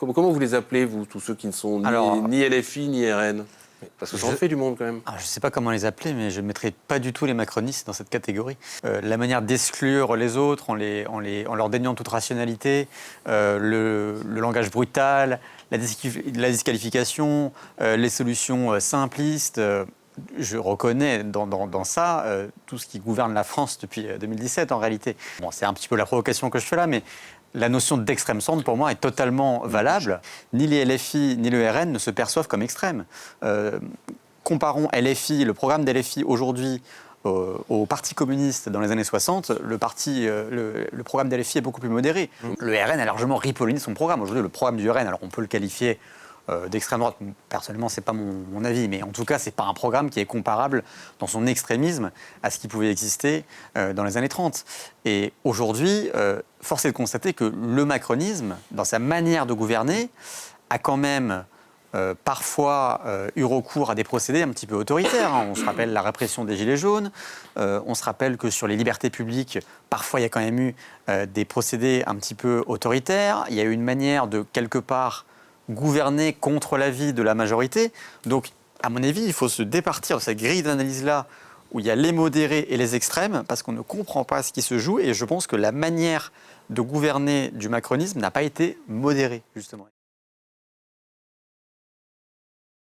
Comment vous les appelez, vous, tous ceux qui ne sont ni LFI ni RN? Parce que ça en fait du monde quand même. Je ne sais pas comment les appeler, mais je ne mettrai pas du tout les macronistes dans cette catégorie. La manière d'exclure les autres en leur déniant toute rationalité, le langage brutal, la disqualification, les solutions simplistes. Je reconnais dans ça tout ce qui gouverne la France depuis 2017 en réalité. Bon, c'est un petit peu la provocation que je fais là, mais la notion d'extrême centre, pour moi, est totalement valable. Ni les LFI ni le RN ne se perçoivent comme extrêmes. Comparons LFI, le programme d'LFI aujourd'hui au Parti communiste dans les années 60, le programme d'LFI est beaucoup plus modéré. Le RN a largement ripolliné son programme. Aujourd'hui, le programme du RN, alors on peut le qualifier d'extrême droite. Personnellement, ce n'est pas mon avis, mais en tout cas, ce n'est pas un programme qui est comparable dans son extrémisme à ce qui pouvait exister dans les années 30. Et aujourd'hui, force est de constater que le macronisme, dans sa manière de gouverner, a quand même parfois eu recours à des procédés un petit peu autoritaires. On se rappelle la répression des Gilets jaunes, on se rappelle que sur les libertés publiques, parfois il y a quand même eu des procédés un petit peu autoritaires. Il y a eu une manière de, quelque part, gouverner contre l'avis de la majorité. Donc, à mon avis, il faut se départir de cette grille d'analyse-là où il y a les modérés et les extrêmes, parce qu'on ne comprend pas ce qui se joue. Et je pense que la manière de gouverner du macronisme n'a pas été modérée, justement.